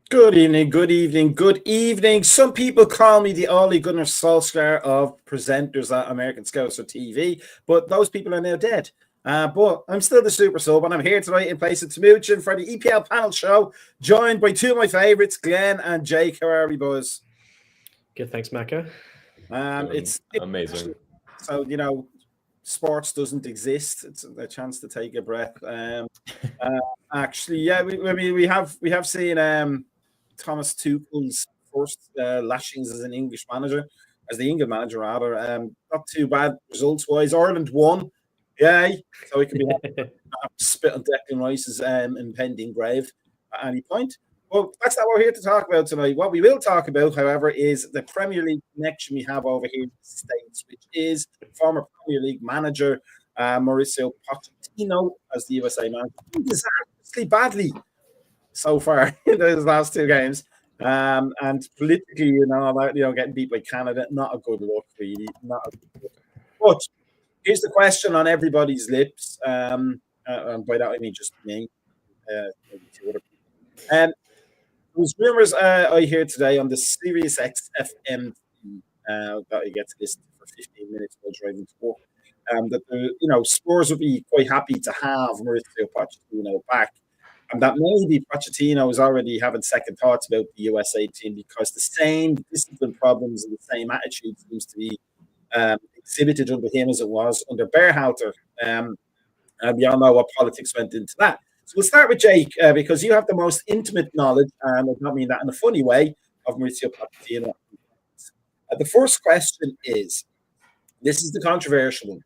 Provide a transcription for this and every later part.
Good evening, good evening, good evening. Some people call me the Ole Gunnar Solskjaer of presenters at American Scouts or TV, but those people are now dead. But I'm still the super sub, and I'm here tonight in place of Tamuchin for the EPL panel show, joined by two of my favourites, Glenn and Jake. How are we, boys? Good, thanks, Macca. Doing It's amazing. so sports doesn't exist. It's a chance to take a breath. Uh, Actually, yeah, we have seen Thomas Tuchel's first lashings as an English manager, as the England manager rather. Not too bad results wise. Ireland won, yay! So we can be happy to spit on Declan Rice's impending grave at any point. Well, that's not what we're here to talk about tonight. What we will talk about, however, is the Premier League connection we have over here in the States, which is former Premier League manager Mauricio Pochettino as the USA manager. Disastrously badly so far in those last two games. And politically, getting beat by Canada, not a good look, really. Not a good look. But here's the question on everybody's lips. And by that, I mean just me, maybe two other people. There was rumors I hear today on the Sirius XFM that I get to listen to for 15 minutes while driving to work. That Spurs would be quite happy to have Mauricio Pochettino back, and that maybe Pochettino is already having second thoughts about the USA team because the same discipline problems and the same attitude seems to be exhibited under him as it was under Berhalter. And we all know what politics went into that. So we'll start with Jake because you have the most intimate knowledge, and I don't mean that in a funny way, of Mauricio Pochettino. The first question is, this is the controversial one.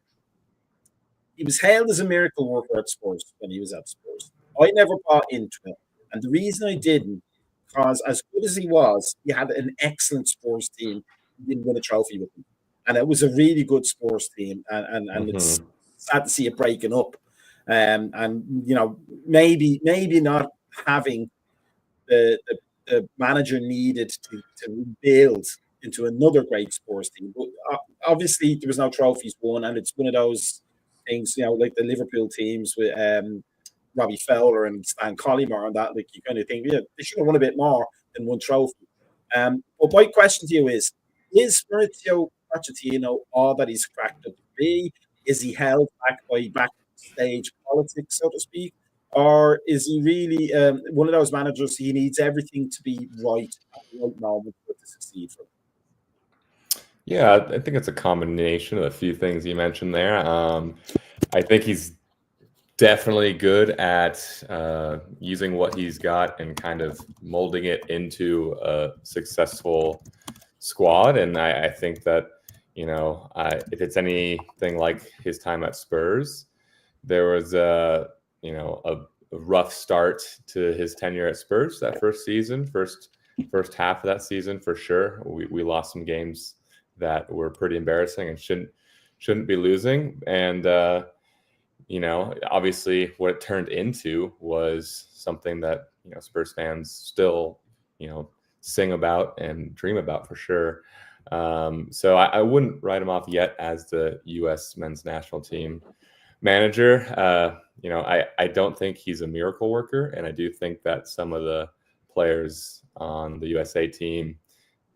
He was hailed as a miracle worker at Spurs when he was at Spurs. I never bought into it. And the reason I didn't, because as good as he was, he had an excellent Spurs team. He didn't win a trophy with him. And it was a really good Spurs team. And it's sad to see it breaking up. Maybe not having the manager needed to rebuild into another great Spurs team. But obviously, there was no trophies won, and it's one of those things, like the Liverpool teams with Robbie Fowler and Stan Collymore and that. Like you kind of think, yeah, they should have won a bit more than one trophy. But my question to you is Maurizio Pochettino all that he's cracked up to be? Is he held back by backstage politics, so to speak? Or is he really one of those managers? He needs everything to be right at the right moment for it to succeed for him. Yeah, I think it's a combination of a few things you mentioned there. I think he's definitely good at using what he's got and kind of molding it into a successful squad. And I think that, if it's anything like his time at Spurs, there was a rough start to his tenure at Spurs that first season, first half of that season for sure. We lost some games that were pretty embarrassing and shouldn't be losing. And obviously what it turned into was something that Spurs fans still sing about and dream about for sure. So I wouldn't write him off yet as the U.S. men's national team manager. I don't think he's a miracle worker, and I do think that some of the players on the USA team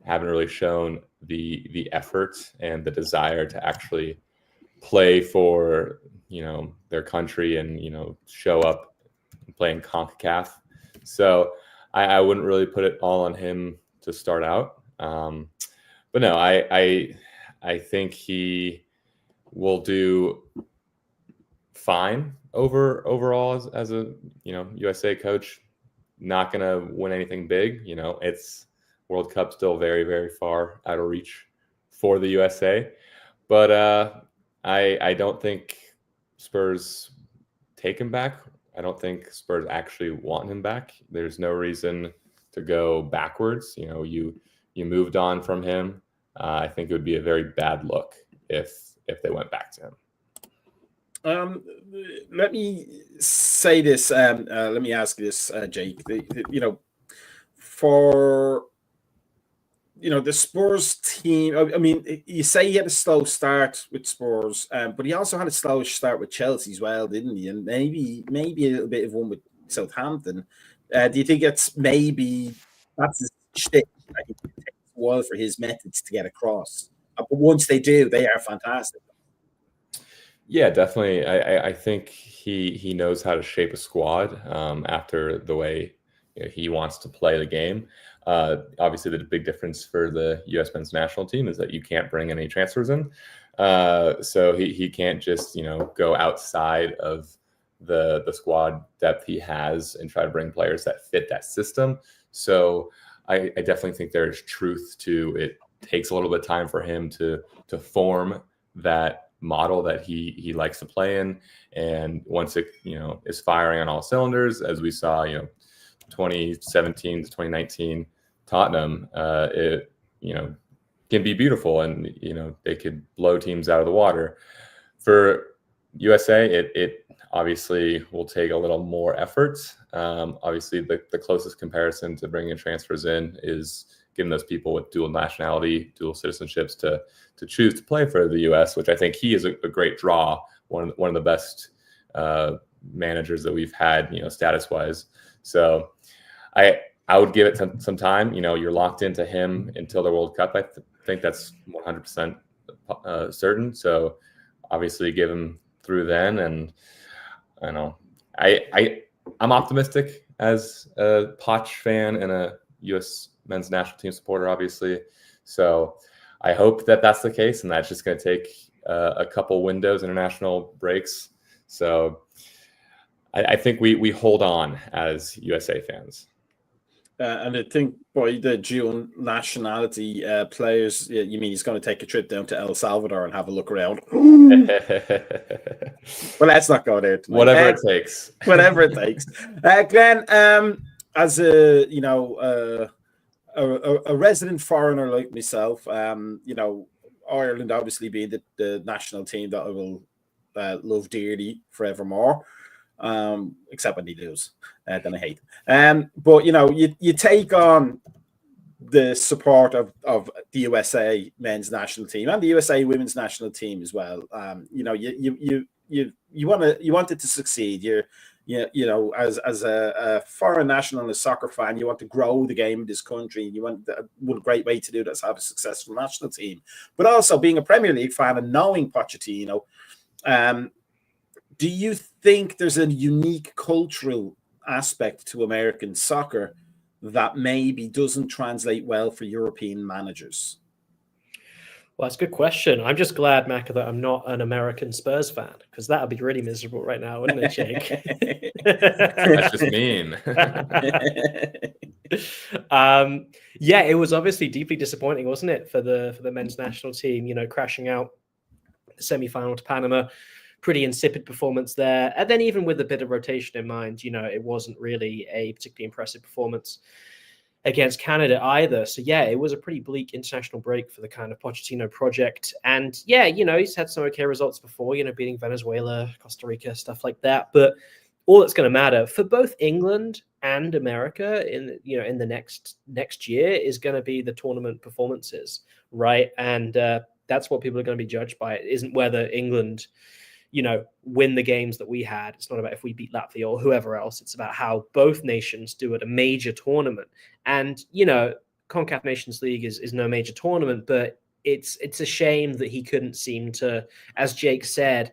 haven't really shown the effort and the desire to actually play for their country and show up and play in CONCACAF. So I wouldn't really put it all on him to start out. But no, I think he will do fine overall as a USA coach. Not gonna win anything big. It's World Cup still very, very far out of reach for the USA. But I don't think Spurs take him back. I don't think Spurs actually want him back. There's no reason to go backwards. You moved on from him. I think it would be a very bad look if they went back to him. Let me say this. Let me ask this, Jake. For the Spurs team. I mean, you say he had a slow start with Spurs, but he also had a slow start with Chelsea as well, didn't he? And maybe a little bit of one with Southampton. Do you think it's maybe that's his shtick. I think it takes a while for his methods to get across. But once they do, they are fantastic. Yeah, definitely. I think he knows how to shape a squad after the way he wants to play the game. Obviously, the big difference for the U.S. men's national team is that you can't bring any transfers in. So he can't just go outside of the squad depth he has and try to bring players that fit that system. So I definitely think there's truth to it. Takes a little bit of time for him to form that model that he likes to play in, and once it is firing on all cylinders, as we saw 2017 to 2019 Tottenham, it can be beautiful, and they could blow teams out of the water. For USA, it obviously will take a little more effort. Obviously, the closest comparison to bringing transfers in is giving those people with dual nationality, dual citizenships to choose to play for the U.S., which I think he is a great draw, one of the best managers that we've had, status-wise. So I would give it some time. You're locked into him until the World Cup. I think that's 100% certain. So obviously give him through then. And I know I'm optimistic as a Poch fan and a U.S. men's national team supporter, obviously. So I hope that that's the case, and that's just going to take a couple windows, international breaks. So I think we hold on as USA fans. And I think by the dual nationality players, you mean he's going to take a trip down to El Salvador and have a look around? Well, let's not go there tonight. Whatever it takes. Whatever it takes. Glenn, as a a resident foreigner like myself, Ireland obviously being the national team that I will love dearly forevermore. Except when they lose, then I hate them. But you take on the support of the USA men's national team and the USA women's national team as well. You want it to succeed. As a foreign national and a soccer fan, you want to grow the game in this country. You want one great way to do that is have a successful national team. But also being a Premier League fan and knowing Pochettino, do you think there's a unique cultural aspect to American soccer that maybe doesn't translate well for European managers? Well, that's a good question. I'm just glad, Macca, that I'm not an American Spurs fan, because that would be really miserable right now, wouldn't it, Jake? That's just mean. Yeah, it was obviously deeply disappointing, wasn't it, for the men's national team, crashing out the semi-final to Panama. Pretty insipid performance there. And then even with a bit of rotation in mind, it wasn't really a particularly impressive performance against Canada either. So yeah, it was a pretty bleak international break for the kind of Pochettino project. And yeah, he's had some okay results before, beating Venezuela, Costa Rica, stuff like that. But all that's going to matter for both England and America in the next year is going to be the tournament performances, right? And that's what people are going to be judged by. It isn't whether England win the games that we had. It's not about if we beat Latvia or whoever else. It's about how both nations do at a major tournament. And, CONCACAF Nations League is no major tournament, but it's a shame that he couldn't seem to, as Jake said,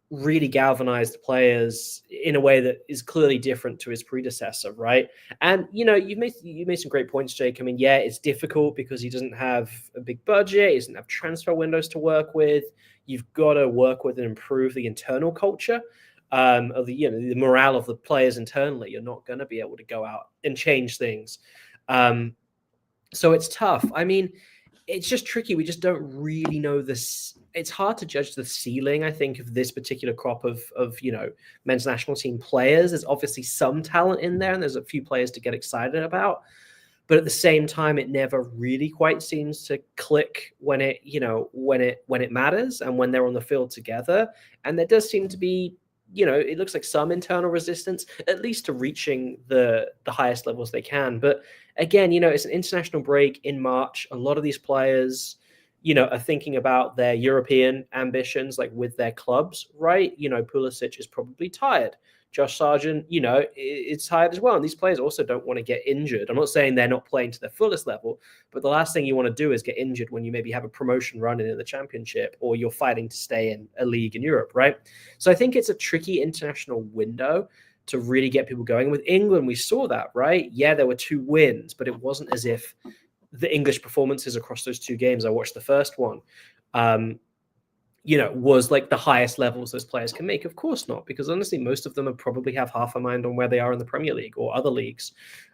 really galvanize the players in a way that is clearly different to his predecessor, right? And, you made some great points, Jake. I mean, yeah, it's difficult because he doesn't have a big budget. He doesn't have transfer windows to work with. You've got to work with and improve the internal culture of the morale of the players internally. You're not going to be able to go out and change things. So it's tough. I mean, it's just tricky. We just don't really know this. It's hard to judge the ceiling, I think, of this particular crop of men's national team players. There's obviously some talent in there, and there's a few players to get excited about. But at the same time, it never really quite seems to click when it matters and when they're on the field together. And there does seem to be, it looks like some internal resistance, at least to reaching the highest levels they can. But again, it's an international break in March. A lot of these players, are thinking about their European ambitions, like with their clubs, right? Pulisic is probably tired. Josh Sargent, it's tired as well. And these players also don't want to get injured. I'm not saying they're not playing to their fullest level, but the last thing you want to do is get injured when you maybe have a promotion running in the championship or you're fighting to stay in a league in Europe, right? So I think it's a tricky international window to really get people going. With England, we saw that, right? Yeah, there were 2 wins, but it wasn't as if the English performances across those 2 games, I watched the first one, was like the highest levels those players can make. Of course not, because honestly, most of them would probably have half a mind on where they are in the Premier League or other leagues,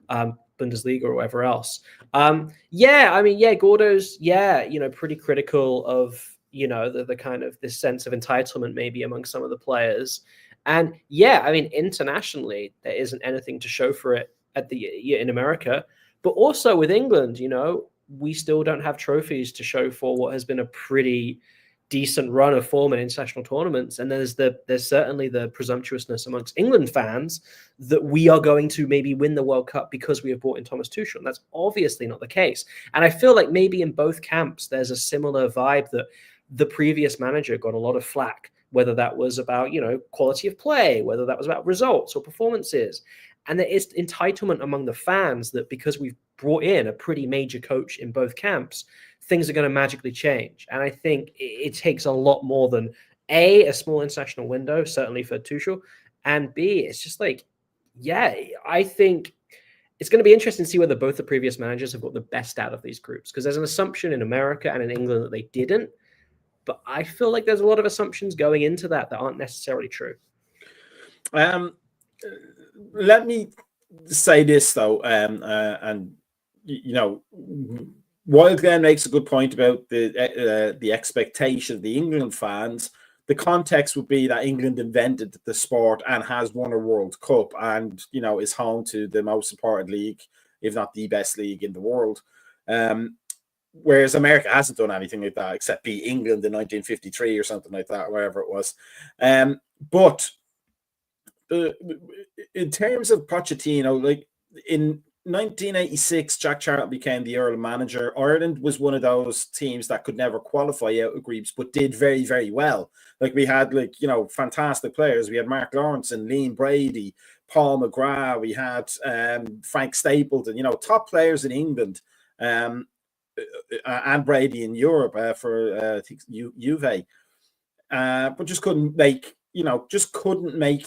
Bundesliga or whatever else. Gordo's, pretty critical of, the kind of this sense of entitlement maybe among some of the players. And internationally, there isn't anything to show for it in America. But also with England, we still don't have trophies to show for what has been a pretty decent run of form in international tournaments. And there's certainly the presumptuousness amongst England fans that we are going to maybe win the World Cup because we have brought in Thomas Tuchel. And that's obviously not the case. And I feel like maybe in both camps, there's a similar vibe that the previous manager got a lot of flack, whether that was about, quality of play, whether that was about results or performances. And there is entitlement among the fans that because we've brought in a pretty major coach in both camps, things are going to magically change. And I think it takes a lot more than a small international window, certainly for Tuchel, and B, it's just like, I think it's going to be interesting to see whether both the previous managers have got the best out of these groups, because there's an assumption in America and in England that they didn't. But I feel like there's a lot of assumptions going into that aren't necessarily true. Let me say this though, while Glenn makes a good point about the expectation of the England fans, the context would be that England invented the sport and has won a World Cup and is home to the most supported league, if not the best league in the world. Whereas America hasn't done anything like that except beat England in 1953 or something like that, or wherever it was. But in terms of Pochettino, like in 1986, Jack Charlton became the Earl manager. Ireland was one of those teams that could never qualify out of groups, but did very, very well. Like we had fantastic players. We had Mark Lawrence and Liam Brady, Paul McGrath. We had Frank Stapleton, top players in England. And Brady in Europe for I think Juve, but just couldn't make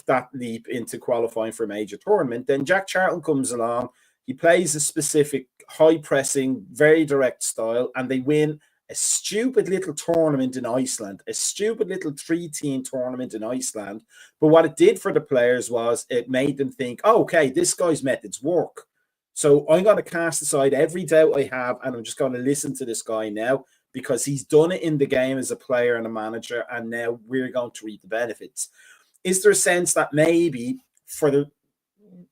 that leap into qualifying for a major tournament. Then Jack Charlton comes along. He plays a specific high pressing, very direct style, and they win a stupid little tournament in Iceland, a stupid little 3-team tournament in Iceland. But what it did for the players was it made them think, oh, okay, this guy's methods work. So I'm going to cast aside every doubt I have, and I'm just going to listen to this guy now because he's done it in the game as a player and a manager, and now we're going to reap the benefits. Is there a sense that maybe for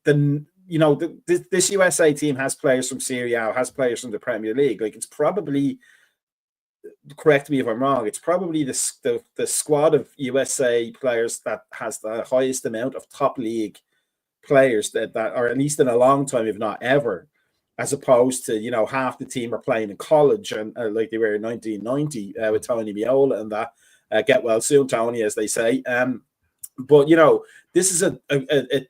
this USA team has players from Serie A, has players from the Premier League? Like, it's probably, correct me if I'm wrong, it's probably the squad of USA players that has the highest amount of top league players that or at least in a long time, if not ever, as opposed to half the team are playing in college and like they were in 1990 with Tony Meola and that. Get well soon, Tony, as they say. But this is a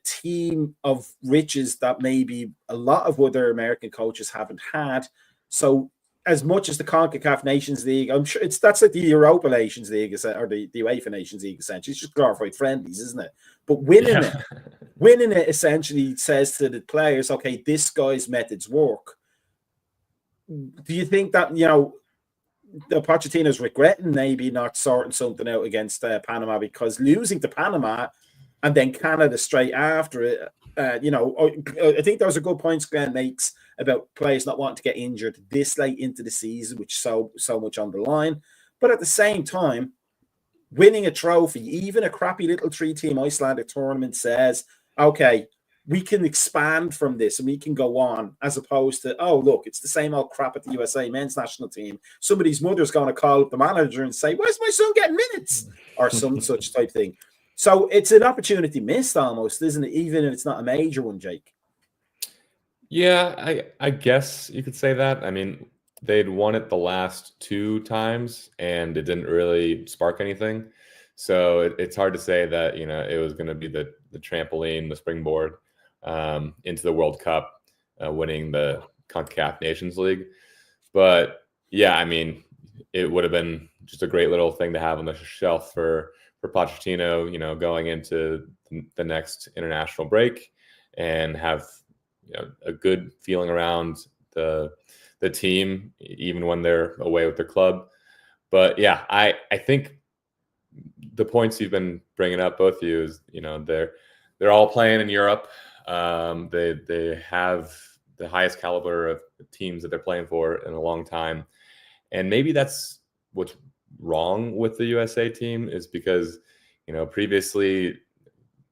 team of riches that maybe a lot of other American coaches haven't had. So as much as the CONCACAF Nations League, I'm sure that's like the Europa Nations League or the UEFA Nations League, essentially. It's just glorified friendlies, isn't it? But winning it essentially says to the players, okay, this guy's methods work. Do you think that, the Pochettino's regretting maybe not sorting something out against Panama, because losing to Panama and then Canada straight after it, I think those are good points Glenn makes about players not wanting to get injured this late into the season, which so much on the line. But at the same time, winning a trophy, even a crappy little 3-team Icelandic tournament, says, okay, we can expand from this and we can go on, as opposed to, oh, look, it's the same old crap at the USA men's national team. Somebody's mother's going to call up the manager and say, where's my son getting minutes? Or some such type thing. So it's an opportunity missed almost, isn't it? Even if it's not a major one, Jake. Yeah, I guess you could say that. I mean, they'd won it the last 2 times and it didn't really spark anything. So it's hard to say that, it was going to be the trampoline, the springboard into the World Cup, winning the CONCACAF Nations League. But yeah, I mean, it would have been just a great little thing to have on the shelf for Pochettino, going into the next international break, and have a good feeling around the team, even when they're away with their club. But yeah, I think the points you've been bringing up, both of you, is they're all playing in Europe. They have the highest caliber of teams that they're playing for in a long time, and maybe that's what's wrong with the USA team, is because previously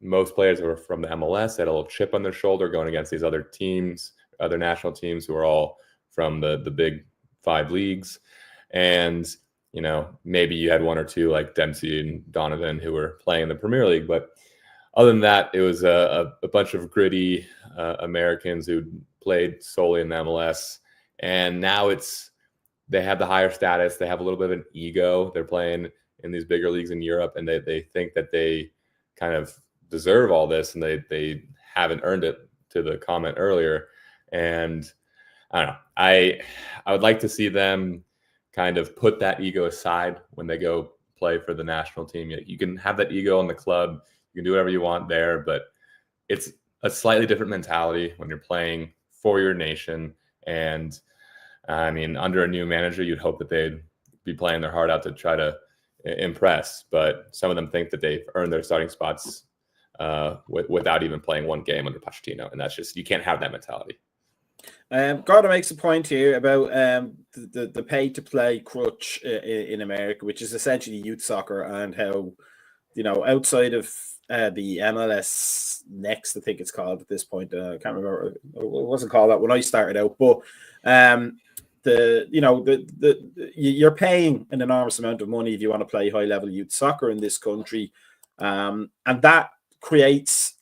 most players were from the MLS, had a little chip on their shoulder going against these other teams, other national teams who are all from the big 5 leagues, and maybe you had one or two like Dempsey and Donovan who were playing in the Premier League, but other than that, it was a bunch of gritty Americans who played solely in the MLS. And now they have the higher status. They have a little bit of an ego. They're playing in these bigger leagues in Europe, and they think that they kind of deserve all this, and they haven't earned it, to the comment earlier. And I don't know. I would like to see them kind of put that ego aside when they go play for the national team. You can have that ego in the club. You can do whatever you want there, but it's a slightly different mentality when you're playing for your nation. And I mean, under a new manager, you'd hope that they'd be playing their heart out to try to impress. But some of them think that they've earned their starting spots without even playing one game under Pochettino. And that's just, you can't have that mentality. Gordon makes a point here about the pay-to-play crutch in America, which is essentially youth soccer, and how, outside of the MLS Next, I think it's called at this point. I can't remember. It wasn't called that when I started out, but you're paying an enormous amount of money if you want to play high-level youth soccer in this country, and that creates,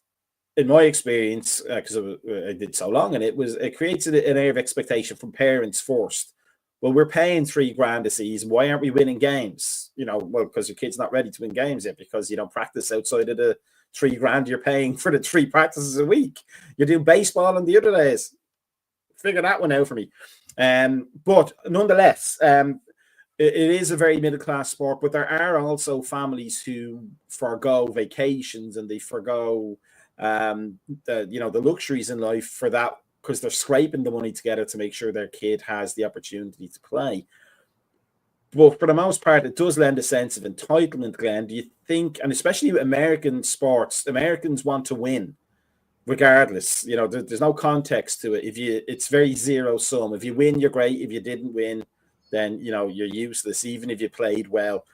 in my experience, because I did so long, and it creates an air of expectation from parents first. Well, we're paying $3,000 a season. Why aren't we winning games? Well, because your kid's not ready to win games yet, because you don't practice outside of the $3,000 you're paying for the 3 practices a week. You're doing baseball on the other days. Figure that one out for me. But nonetheless, it is a very middle-class sport, but there are also families who forgo vacations, and they forgo the luxuries in life for that, because they're scraping the money together to make sure their kid has the opportunity to play. But for the most part, it does lend a sense of entitlement, Glenn. Do you think, and especially with American sports, Americans want to win regardless. There's no context to it. It's very zero sum. If you win, you're great. If you didn't win, then you're useless, even if you played well.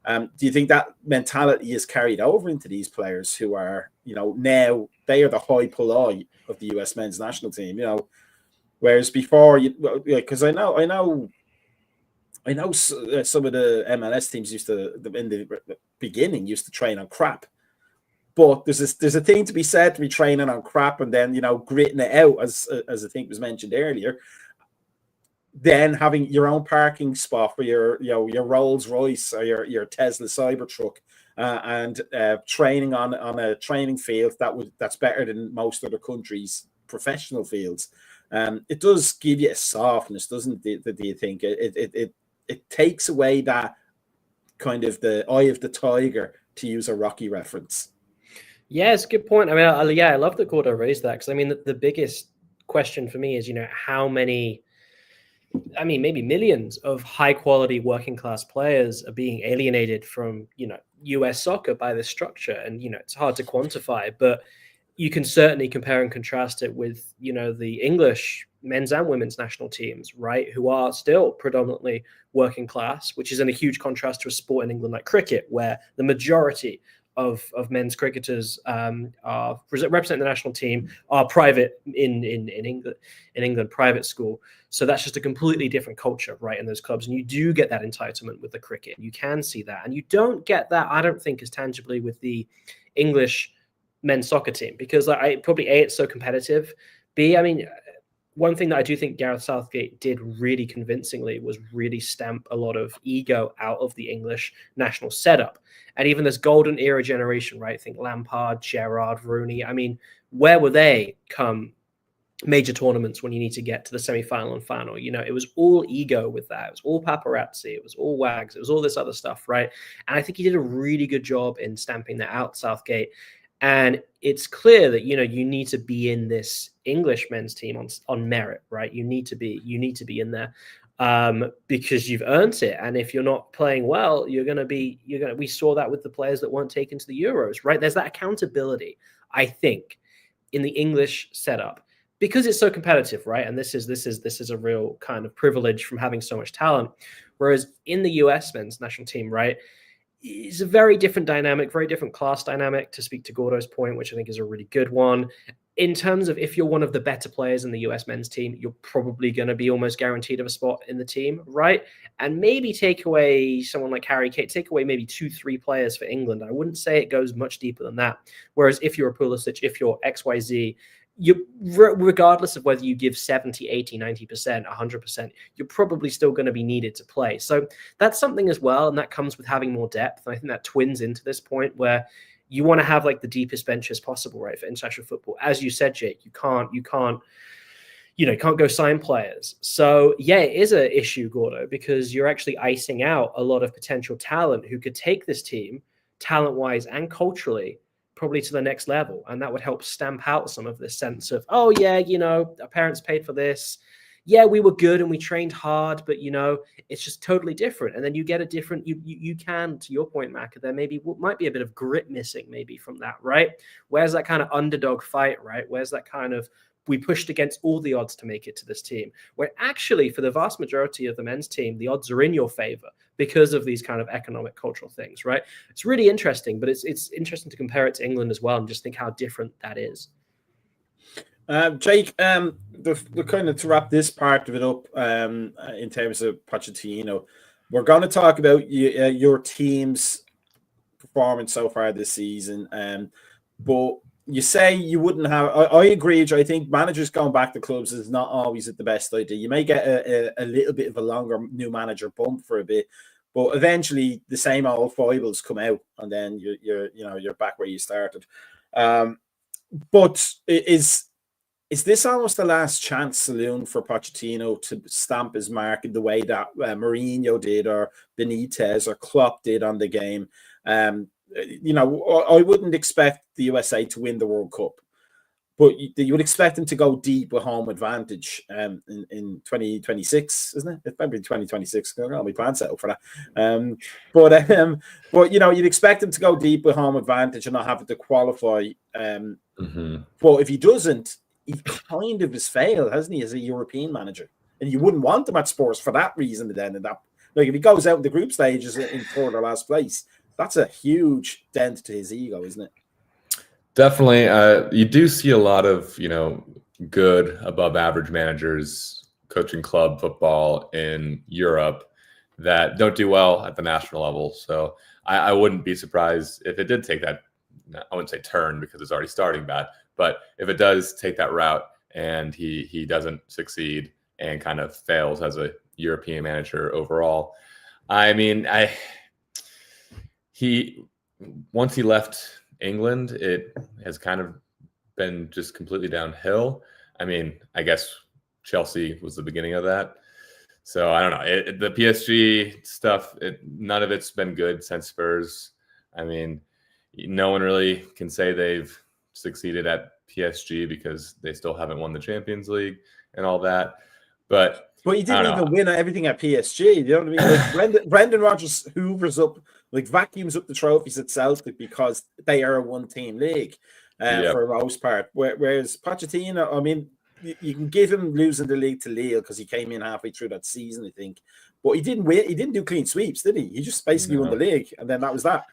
Do you think that mentality is carried over into these players who are, now they are the high polloi of the US men's national team? Whereas before, because I know some of the MLS teams in the beginning used to train on crap, but there's a thing to be said to be training on crap and then gritting it out, as I think was mentioned earlier. Then having your own parking spot for your Rolls Royce or your Tesla Cybertruck, and training on a training field that's better than most other countries' professional fields. It does give you a softness, doesn't it? Do you think it takes away that kind of the eye of the tiger, to use a Rocky reference? Yeah, it's a good point. I mean, I love that Gordo raised that, because I mean, the biggest question for me is, how many, maybe millions of high quality working class players are being alienated from, US soccer by this structure. And, it's hard to quantify, but you can certainly compare and contrast it with, the English men's and women's national teams, right? Who are still predominantly working class, which is in a huge contrast to a sport in England like cricket, where the majority of men's cricketers are representing the national team are private in England, private school. So that's just a completely different culture, right, in those clubs. And you do get that entitlement with the cricket. You can see that. And you don't get that, I don't think, as tangibly with the English men's soccer team, because probably A, it's so competitive. B, one thing that I do think Gareth Southgate did really convincingly was really stamp a lot of ego out of the English national setup. And even this golden era generation, right? I think Lampard, Gerrard, Rooney. I mean, where were they come major tournaments when you need to get to the semi-final and final? You know, it was all ego with that. It was all paparazzi. It was all wags. It was all this other stuff, right? And I think he did a really good job in stamping that out, Southgate. And it's clear that, you know, you need to be in this English men's team on merit, right? You need to be in there because you've earned it. And if you're not playing well, we saw that with the players that weren't taken to the Euros, right? There's that accountability, I think, in the English setup, because it's so competitive, right? And this is a real kind of privilege from having so much talent. Whereas in the US men's national team, right, it's a very different dynamic, very different class dynamic, to speak to Gordo's point, which I think is a really good one. In terms of if you're one of the better players in the US men's team, you're probably going to be almost guaranteed of a spot in the team, right? And maybe take away someone like Harry Kane, take away maybe 2-3 players for England. I wouldn't say it goes much deeper than that. Whereas if you're a Pulisic, if you're XYZ, you, regardless of whether you give 70, 80, 90%, 100%, you're probably still going to be needed to play. So that's something as well. And that comes with having more depth. And I think that twins into this point where you want to have like the deepest bench as possible, right? For international football. As you said, Jake, you can't go sign players. So yeah, it is an issue, Gordo, because you're actually icing out a lot of potential talent who could take this team talent-wise and culturally probably to the next level. And that would help stamp out some of this sense of, oh yeah, you know, our parents paid for this. Yeah, we were good and we trained hard, but you know, it's just totally different. And then you get a different, you can, to your point, Mac, there might be a bit of grit missing maybe from that, right? Where's that kind of underdog fight, right? Where's that kind of, we pushed against all the odds to make it to this team, where actually for the vast majority of the men's team, the odds are in your favor because of these kind of economic, cultural things, right? It's really interesting, but it's interesting to compare it to England as well and just think how different that is. Jake, the kind of to wrap this part of it up in terms of Pochettino, we're going to talk about your team's performance so far this season, but you say you wouldn't have. I agree. I think managers going back to clubs is not always the best idea. You may get a little bit of a longer new manager bump for a bit, but eventually the same old foibles come out, and then you're back where you started. But is this almost the last chance saloon for Pochettino to stamp his mark in the way that Mourinho did, or Benitez, or Klopp did on the game? I wouldn't expect the USA to win the World Cup, but you would expect them to go deep with home advantage in 2026, isn't it? It's maybe 2026. I'll be plan set up for that. But you'd expect them to go deep with home advantage and not have to qualify. But if he doesn't, he kind of has failed, hasn't he, as a European manager? And you wouldn't want him at Spurs for that reason. Then, if he goes out in the group stages in third or last place, that's a huge dent to his ego, isn't it? Definitely. You do see a lot of, good above average managers coaching club football in Europe that don't do well at the national level. So I wouldn't be surprised if it did take that, I wouldn't say turn because it's already starting bad, but if it does take that route and he doesn't succeed and kind of fails as a European manager overall. I mean, once he left England, it has kind of been just completely downhill. I mean, I guess Chelsea was the beginning of that. So I don't know. The PSG stuff, none of it's been good since Spurs. I mean, no one really can say they've succeeded at PSG because they still haven't won the Champions League and all that. But he didn't even win everything at PSG. You know what I mean? Like Brendan Rodgers hoovers up, vacuums up the trophies at Celtic because they are a one-team league for the most part. Whereas Pochettino, I mean, you can give him losing the league to Lille because he came in halfway through that season, I think. But he didn't win. He didn't do clean sweeps, did he? He just basically won the league, and then that was that.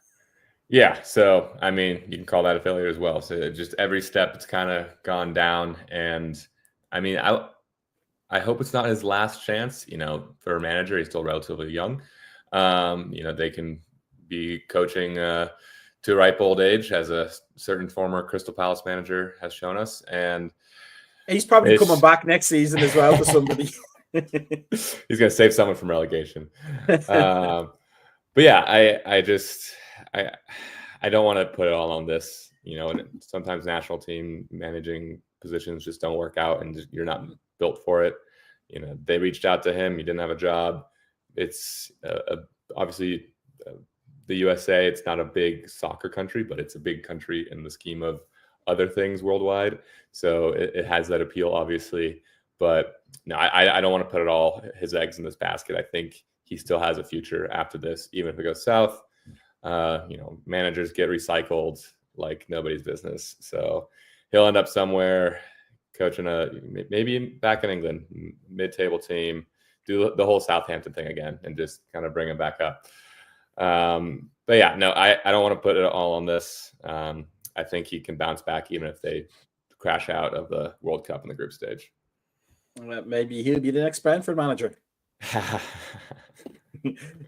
Yeah, so I mean, you can call that a failure as well. So just every step it's kind of gone down, and I mean, I hope it's not his last chance. For a manager, he's still relatively young. They can be coaching to a ripe old age, as a certain former Crystal Palace manager has shown us, and He's probably coming back next season as well for somebody. He's going to save someone from relegation. But yeah, I don't want to put it all on this. And sometimes national team managing positions just don't work out, and you're not built for it. They reached out to him. He didn't have a job. It's obviously the USA. It's not a big soccer country, but it's a big country in the scheme of other things worldwide. So it has that appeal, obviously. But no, I don't want to put his eggs in this basket. I think he still has a future after this, even if it goes south. Managers get recycled like nobody's business. So he'll end up somewhere coaching maybe back in England, mid-table team, do the whole Southampton thing again, and just kind of bring him back up. But yeah, no, I don't want to put it all on this. I think he can bounce back even if they crash out of the World Cup in the group stage. Maybe he'll be the next Brentford manager.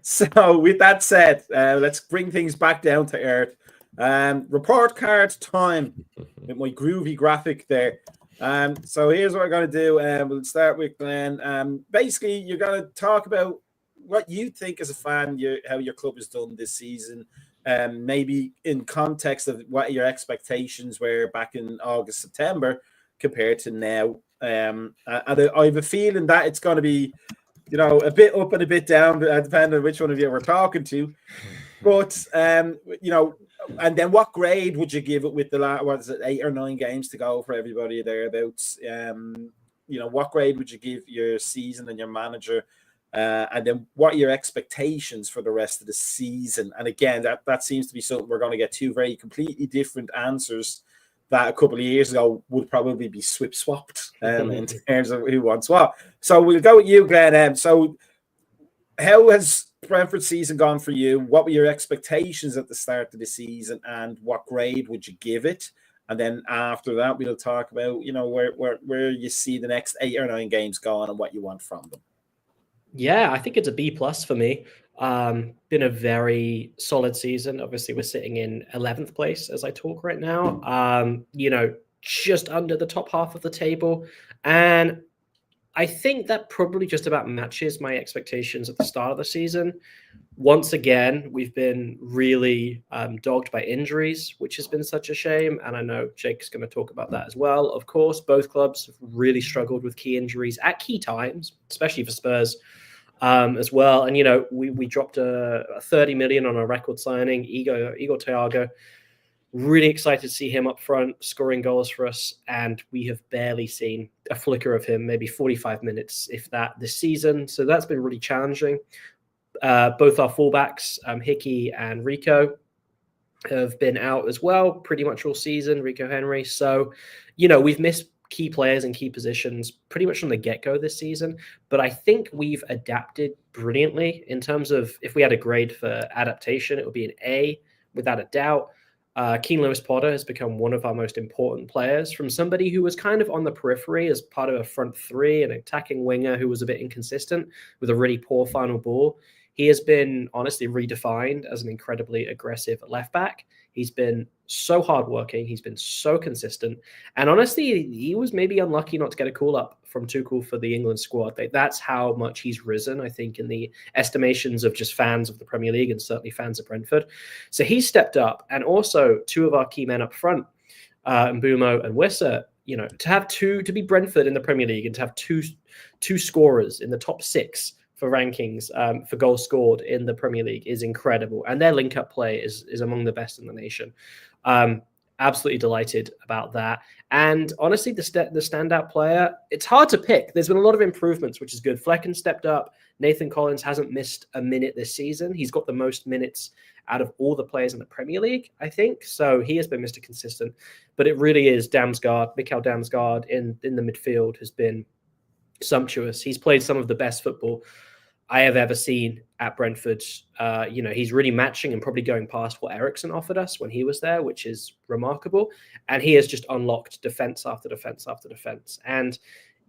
So with that said, let's bring things back down to earth. Report card time with my groovy graphic there. So here's what we're going to do. We'll start with Glenn. Basically, you're going to talk about what you think as a fan, how your club has done this season, maybe in context of what your expectations were back in August, September compared to now. And I have a feeling that it's going to be, a bit up and a bit down, depending on which one of you we're talking to. But, and then what grade would you give it with the 8 or 9 games to go for everybody thereabouts? What grade would you give your season and your manager? And then what are your expectations for the rest of the season? And again, that seems to be something we're going to get two very completely different answers that a couple of years ago would probably be swapped in terms of who wants what. So we'll go with you, Glenn. So how has Brentford season gone for you? What were your expectations at the start of the season, and what grade would you give it? And then after that, we'll talk about, where you see the next 8 or 9 games going and what you want from them. Yeah, I think it's a B+ for me. Been a very solid season. Obviously, we're sitting in 11th place as I talk right now. Just under the top half of the table. And I think that probably just about matches my expectations at the start of the season. Once again, we've been really dogged by injuries, which has been such a shame. And I know Jake's going to talk about that as well. Of course, both clubs have really struggled with key injuries at key times, especially for Spurs as well. And, we dropped a 30 million on a record signing, Igor Thiago. Really excited to see him up front, scoring goals for us. And we have barely seen a flicker of him, maybe 45 minutes, if that, this season. So that's been really challenging. Both our fullbacks, Hickey and Rico, have been out as well pretty much all season, Rico Henry. So, we've missed key players in key positions pretty much from the get-go this season. But I think we've adapted brilliantly in terms of, if we had a grade for adaptation, it would be an A without a doubt. Keane Lewis-Potter has become one of our most important players, from somebody who was kind of on the periphery as part of a front three, an attacking winger who was a bit inconsistent with a really poor final ball. He has been honestly redefined as an incredibly aggressive left back. He's been so hardworking. He's been so consistent. And honestly, he was maybe unlucky not to get a call up from Tuchel for the England squad. That's how much he's risen, I think, in the estimations of just fans of the Premier League and certainly fans of Brentford. So he's stepped up. And also 2 of our key men up front, Mbumo and Wissa, to be Brentford in the Premier League and to have two scorers in the top 6 for rankings, for goals scored in the Premier League is incredible. And their link-up play is among the best in the nation. Absolutely delighted about that. And honestly, the standout player, it's hard to pick. There's been a lot of improvements, which is good. Flecken stepped up. Nathan Collins hasn't missed a minute this season. He's got the most minutes out of all the players in the Premier League, I think. So he has been Mr. Consistent. But it really is Mikael Damsgaard in the midfield has been sumptuous. He's played some of the best football I have ever seen at Brentford. He's really matching and probably going past what Eriksen offered us when he was there, which is remarkable. And he has just unlocked defense after defense after defense. And,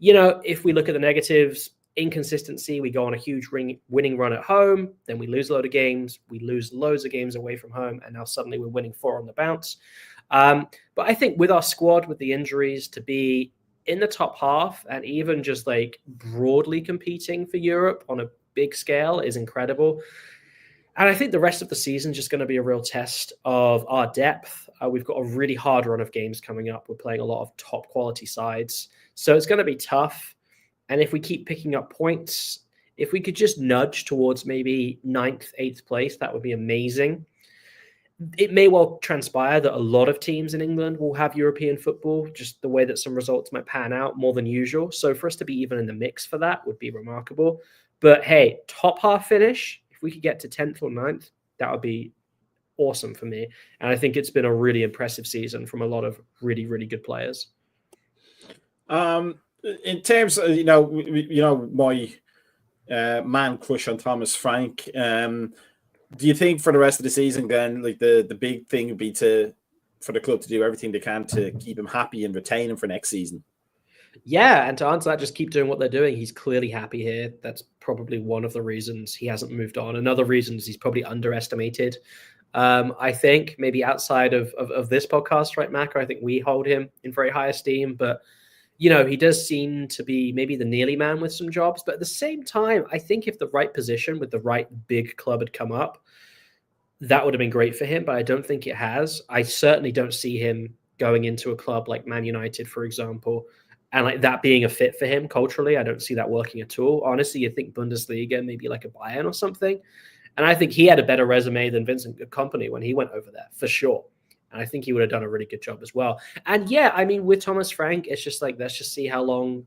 if we look at the negatives, inconsistency, we go on a huge winning run at home, then we lose a load of games, we lose loads of games away from home, and now suddenly we're winning 4 on the bounce. But I think with our squad, with the injuries, to be in the top half and even just like broadly competing for Europe on a big scale is incredible. And I think the rest of the season is just going to be a real test of our depth. We've got a really hard run of games coming up. We're playing a lot of top quality sides. So it's going to be tough. And if we keep picking up points, if we could just nudge towards maybe 9th, 8th place, that would be amazing. It may well transpire that a lot of teams in England will have European football, just the way that some results might pan out more than usual. So for us to be even in the mix for that would be remarkable. But hey, top half finish, if we could get to 10th or 9th, that would be awesome for me. And I think it's been a really impressive season from a lot of really, really good players. In terms of, my man crush on Thomas Frank, do you think for the rest of the season, then, like the big thing would be for the club to do everything they can to keep him happy and retain him for next season? Yeah, and to answer that, just keep doing what they're doing. He's clearly happy here. That's probably one of the reasons he hasn't moved on. Another reason is he's probably underestimated. I think maybe outside of this podcast, right, Mac? I think we hold him in very high esteem, but he does seem to be maybe the nearly man with some jobs. But at the same time, I think if the right position with the right big club had come up, that would have been great for him. But I don't think it has. I certainly don't see him going into a club like Man United, for example, and like that being a fit for him culturally. I don't see that working at all. Honestly, you think Bundesliga, maybe like a Bayern or something. And I think he had a better resume than Vincent Kompany when he went over there, for sure. And I think he would have done a really good job as well. And yeah, I mean, with Thomas Frank, it's just like, let's just see how long,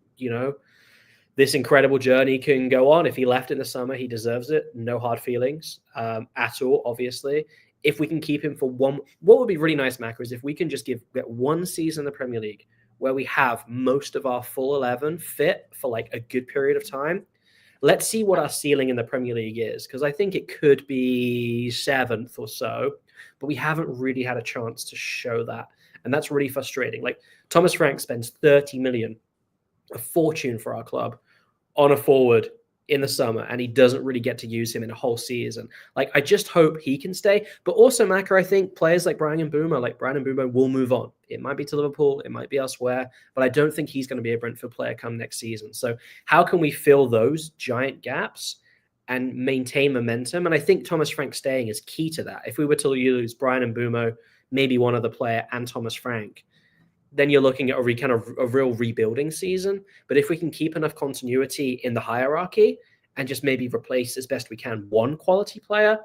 this incredible journey can go on. If he left in the summer, he deserves it. No hard feelings at all, obviously. If we can keep him for what would be really nice, Macro, is if we can just get one season in the Premier League where we have most of our full 11 fit for like a good period of time. Let's see what our ceiling in the Premier League is, because I think it could be 7th or so, but we haven't really had a chance to show that. And that's really frustrating. Like Thomas Frank spends 30 million, a fortune for our club, on a forward in the summer, and he doesn't really get to use him in a whole season. Like, I just hope he can stay. But also, Macca, I think players like Bryan Mbeumo will move on. It might be to Liverpool, it might be elsewhere, but I don't think he's going to be a Brentford player come next season. So how can we fill those giant gaps and maintain momentum? And I think Thomas Frank staying is key to that. If we were to lose Bryan Mbeumo, maybe one other player, and Thomas Frank, then you're looking at a real rebuilding season. But if we can keep enough continuity in the hierarchy and just maybe replace as best we can one quality player,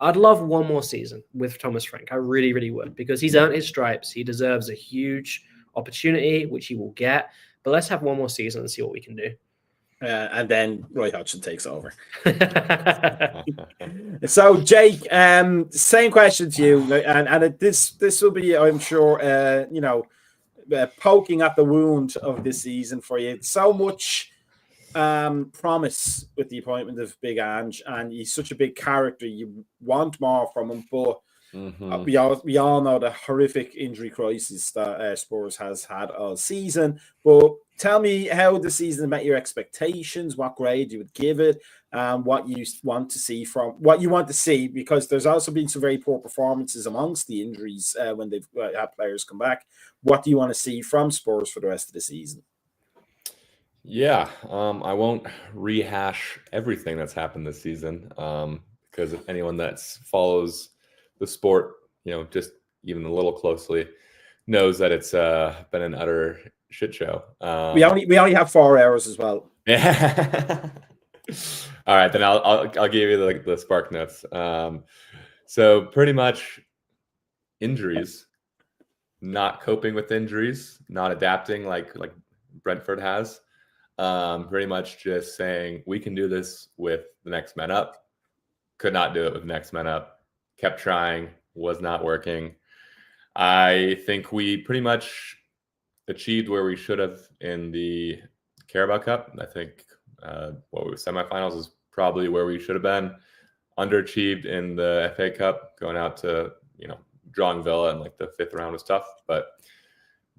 I'd love one more season with Thomas Frank. I really, really would, because he's earned his stripes. He deserves a huge opportunity, which he will get. But let's have one more season and see what we can do. And then Roy Hodgson takes over. So, Jake, same question to you. And this will be, I'm sure, poking at the wound of this season for you. So much promise with the appointment of Big Ange, and he's such a big character. You want more from him, but we all know the horrific injury crisis that Spurs has had all season. But tell me how the season met your expectations, what grade you would give it, what you want to see, because there's also been some very poor performances amongst the injuries when they've had players come back. What do you want to see from Spurs for the rest of the season? Yeah, I won't rehash everything that's happened this season, because if anyone that follows the sport, just even a little closely, knows that it's been an utter shit show. We only have 4 hours as well. Yeah. All right, then I'll give you the spark notes. So pretty much injuries, not coping with injuries, not adapting like Brentford has. Pretty much just saying we can do this with the next man up. Could not do it with next man up. Kept trying, was not working. I think we pretty much achieved where we should have in the Carabao Cup. I think semifinals is probably where we should have been. Underachieved in the FA Cup, going out to drawing Villa in like the 5th round was tough, but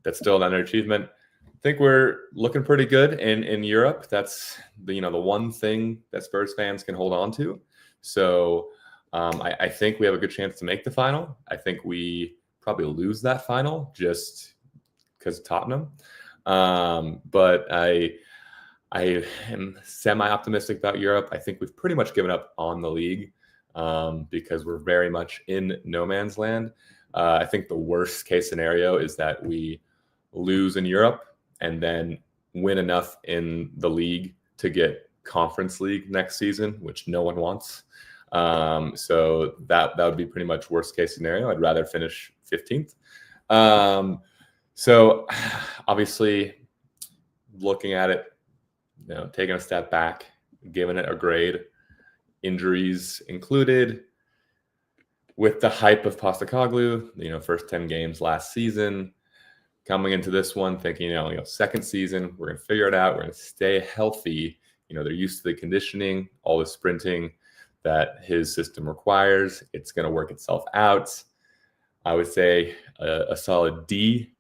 that's still an underachievement. I think we're looking pretty good in Europe. That's the one thing that Spurs fans can hold on to. So I think we have a good chance to make the final. I think we probably lose that final just because of Tottenham. But I am semi-optimistic about Europe. I think we've pretty much given up on the league because we're very much in no man's land. I think the worst case scenario is that we lose in Europe and then win enough in the league to get Conference League next season, which no one wants. So that would be pretty much worst case scenario. I'd rather finish 15th. So obviously looking at it, taking a step back, giving it a grade, injuries included, with the hype of Postecoglou, first 10 games last season, coming into this one thinking, second season, we're going to figure it out. We're going to stay healthy. They're used to the conditioning, all the sprinting that his system requires. It's going to work itself out. I would say a solid D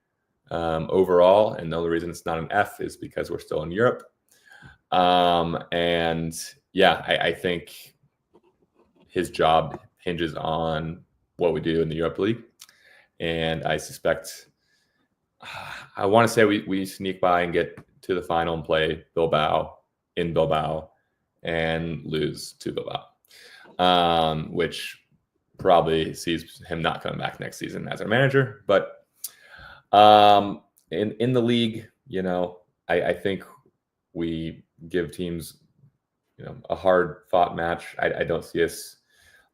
overall. And the only reason it's not an F is because we're still in Europe. And yeah, I think his job hinges on what we do in the Europa League. And I suspect, I want to say we sneak by and get to the final and play Bilbao in Bilbao and lose to Bilbao, which probably sees him not coming back next season as our manager. But in the league, I think we give teams, a hard fought match. I don't see us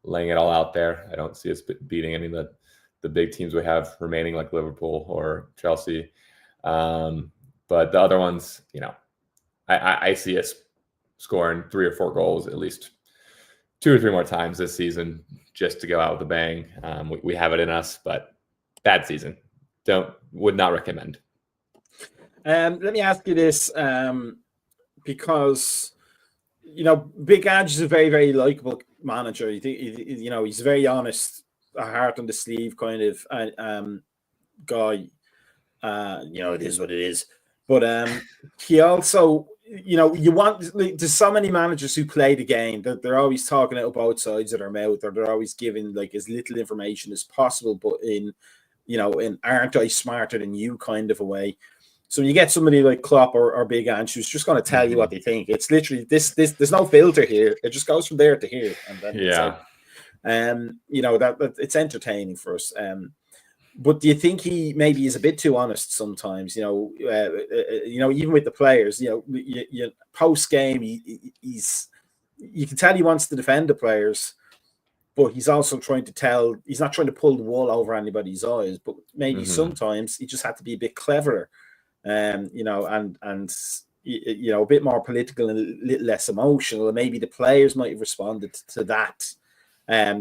laying it all out there. I don't see us beating any of the big teams we have remaining, like Liverpool or Chelsea. But the other ones, I see us scoring 3 or 4 goals at least 2 or 3 more times this season just to go out with a bang. We have it in us, but bad season. Would not recommend. Let me ask you this, because Big Ange is a very, very likable manager. He's very honest, a heart on the sleeve kind of guy. It is what it is. But he also, you want, there's so many managers who play the game that they're always talking out both sides of their mouth, or they're always giving like as little information as possible, but in aren't I smarter than you kind of a way. So when you get somebody like Klopp or Big Ange who's just going to tell you what they think, it's literally this. There's no filter here. It just goes from there to here, and then that it's entertaining for us. But do you think he maybe is a bit too honest sometimes? Even with the players, post game, he's you can tell he wants to defend the players, but he's also trying to tell. He's not trying to pull the wool over anybody's eyes, but maybe sometimes he just had to be a bit cleverer. And a bit more political and a little less emotional, and maybe the players might have responded to that.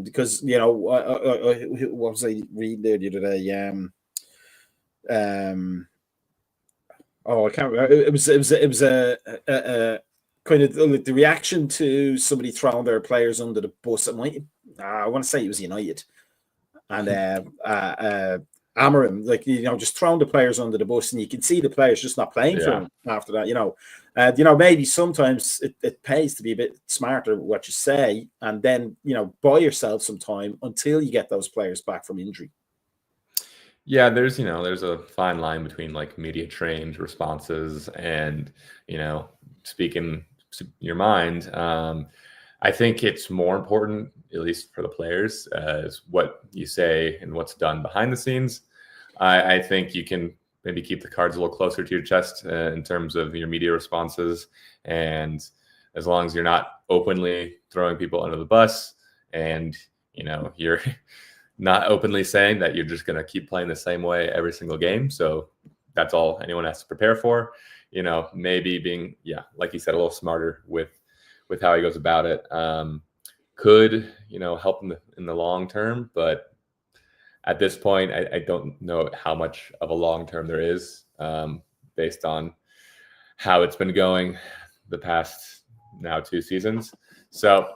Because what was I reading there the other day? I can't remember. It was a kind of like the reaction to somebody throwing their players under the bus. I want to say it was United, and Amorim, just throwing the players under the bus, and you can see the players just not playing for him after that. Maybe sometimes it pays to be a bit smarter with what you say, and then buy yourself some time until you get those players back from injury. Yeah, there's a fine line between like media trained responses and speaking your mind. I think it's more important, at least for the players, is what you say and what's done behind the scenes. I think you can maybe keep the cards a little closer to your chest in terms of your media responses. And as long as you're not openly throwing people under the bus and, you're not openly saying that you're just going to keep playing the same way every single game. So that's all anyone has to prepare for, maybe being, like you said, a little smarter with how he goes about it. Could, help in the long term, but at this point, I don't know how much of a long term there is based on how it's been going the past now 2 seasons. So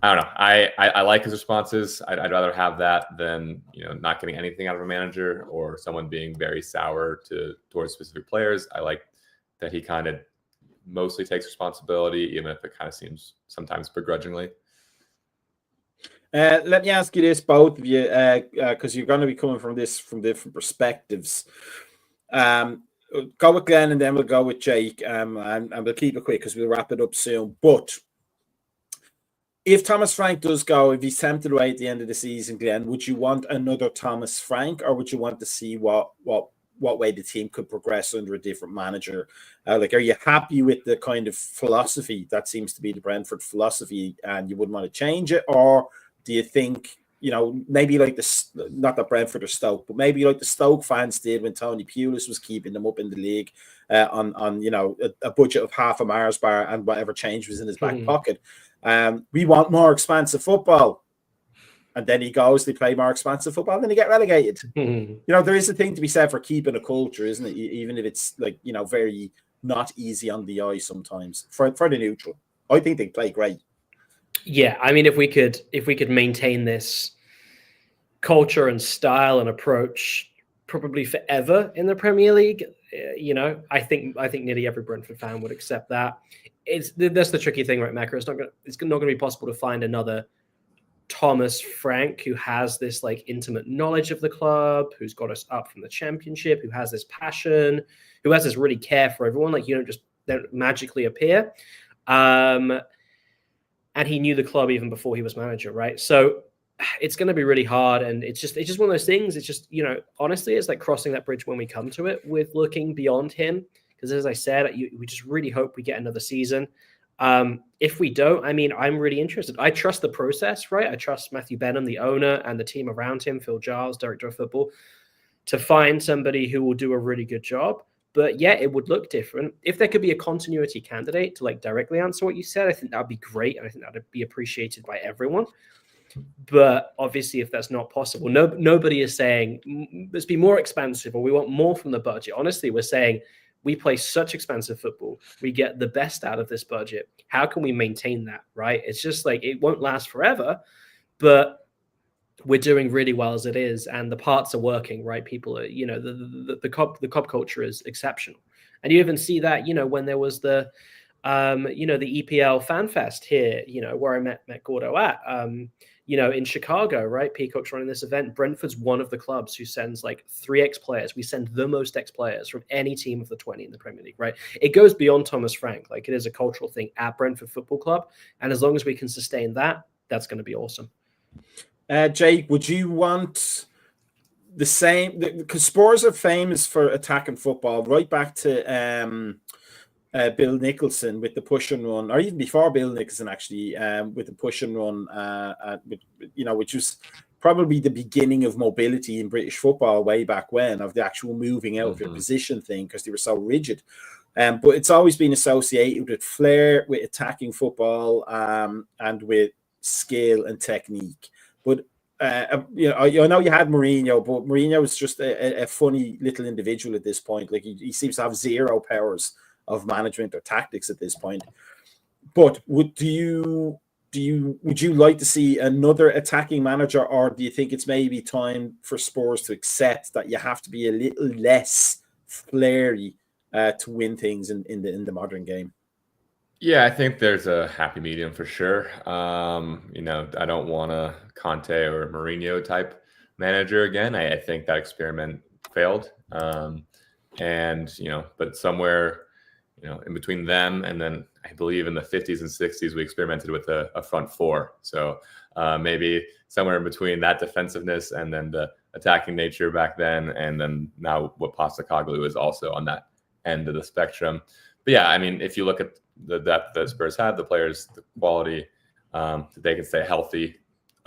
I don't know. I like his responses. I'd rather have that than not getting anything out of a manager or someone being very sour towards specific players. I like that he kind of mostly takes responsibility, even if it kind of seems sometimes begrudgingly. Let me ask you this, both of you, because you're going to be coming from this from different perspectives. go with Glenn and then we'll go with Jake. And we'll keep it quick because we'll wrap it up soon. But if Thomas Frank does go, if he's tempted away at the end of the season, Glenn, would you want another Thomas Frank, or would you want to see what way the team could progress under a different manager? Like, are you happy with the kind of philosophy that seems to be the Brentford philosophy, and you wouldn't want to change it, or do you think, maybe like not that Brentford or Stoke, but maybe like the Stoke fans did when Tony Pulis was keeping them up in the league on a budget of half a Mars bar and whatever change was in his back pocket. We want more expansive football. And then he goes, they play more expansive football, and then they get relegated. There is a thing to be said for keeping a culture, isn't it? Even if it's like, very not easy on the eye sometimes for the neutral. I think they play great. Yeah, I mean, if we could maintain this culture and style and approach probably forever in the Premier League, I think nearly every Brentford fan would accept that. That's the tricky thing, right, Macca? It's not going to be possible to find another Thomas Frank who has this like intimate knowledge of the club, who's got us up from the Championship, who has this passion, who has this really care for everyone. Like, they don't magically appear. And he knew the club even before he was manager, right? So it's going to be really hard. And it's just one of those things. It's just, honestly, it's like crossing that bridge when we come to it with looking beyond him. Because as I said, we just really hope we get another season. If we don't, I mean, I'm really interested. I trust the process, right? I trust Matthew Benham, the owner, and the team around him, Phil Giles, director of football, to find somebody who will do a really good job. But yeah, it would look different. If there could be a continuity candidate to like directly answer what you said, I think that would be great. And I think that would be appreciated by everyone. But obviously, if that's not possible, nobody is saying, let's be more expansive or we want more from the budget. Honestly, we're saying we play such expansive football. We get the best out of this budget. How can we maintain that, right? It's just like, it won't last forever, but we're doing really well as it is, and the parts are working, right? People are, the COP culture is exceptional, and you even see that, when there was the EPL Fan Fest here, where I met Gordo at, in Chicago, right? Peacock's running this event. Brentford's one of the clubs who sends like 3 ex-players. We send the most ex-players from any team of the 20 in the Premier League, right? It goes beyond Thomas Frank. Like, it is a cultural thing at Brentford Football Club, and as long as we can sustain that, that's going to be awesome. Jake, would you want the same? Because Spurs are famous for attacking football, right back to Bill Nicholson with the push and run, or even before Bill Nicholson, actually, with the push and run, which was probably the beginning of mobility in British football way back when, of the actual moving out of your position thing, because they were so rigid. But it's always been associated with flair, with attacking football, and with skill and technique. But I know you had Mourinho, but Mourinho is just a funny little individual at this point. Like, he seems to have zero powers of management or tactics at this point. But would you like to see another attacking manager, or do you think it's maybe time for Spurs to accept that you have to be a little less flary to win things in the modern game? Yeah, I think there's a happy medium for sure. I don't want a Conte or Mourinho type manager again. I think that experiment failed. But somewhere, in between them and then I believe in the 50s and 60s, we experimented with a front four. So maybe somewhere in between that defensiveness and then the attacking nature back then, and then now what Postecoglou is also on that end of the spectrum. But yeah, I mean, if you look at the depth that Spurs have, the players, the quality, that they can stay healthy,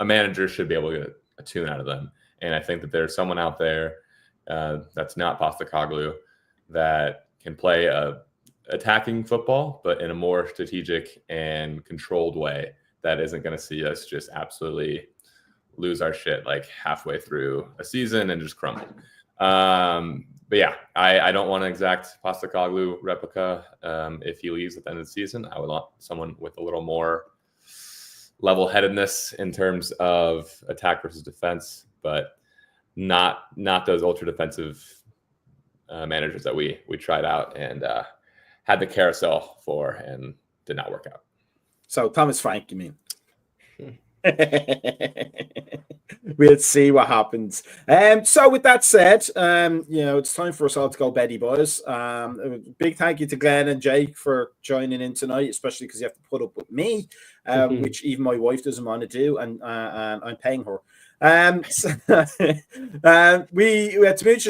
a manager should be able to get a tune out of them. And I think that there's someone out there that's not Postecoglou that can play attacking football, but in a more strategic and controlled way that isn't going to see us just absolutely lose our shit like halfway through a season and just crumble. But yeah, I don't want an exact Postecoglou replica. If he leaves at the end of the season, I would want someone with a little more level-headedness in terms of attack versus defense, but not those ultra defensive managers that we tried out and had the carousel for and did not work out. So Thomas Frank, you mean? We'll see what happens. So with that said, it's time for us all to go beddy, boys. A big thank you to Glenn and Jake for joining in tonight, especially because you have to put up with me, which even my wife doesn't want to do, and I'm paying her. Demucha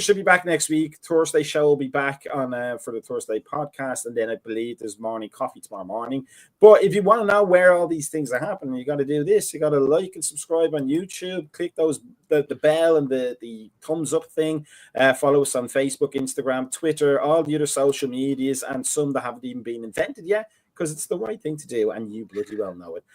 should be back next week. Thursday show will be back on for the Thursday podcast, and then I believe there's morning coffee tomorrow morning. But if you want to know where all these things are happening, you got to do this. You got to like and subscribe on YouTube. Click the bell and the thumbs up thing. Follow us on Facebook, Instagram, Twitter, all the other social medias, and some that haven't even been invented yet, because it's the right thing to do, and you bloody well know it.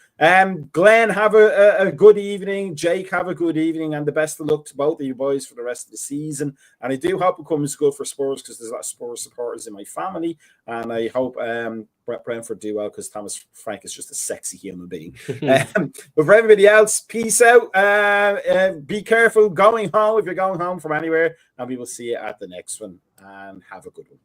Glenn, have a good evening. Jake, have a good evening, and the best of luck to both of you boys for the rest of the season. And I do hope it comes good for Spurs, because there's a lot of Spurs supporters in my family, and I hope Brentford do well, because Thomas Frank is just a sexy human being. But for everybody else, peace out. Be careful going home if you're going home from anywhere, and we will see you at the next one, and have a good one.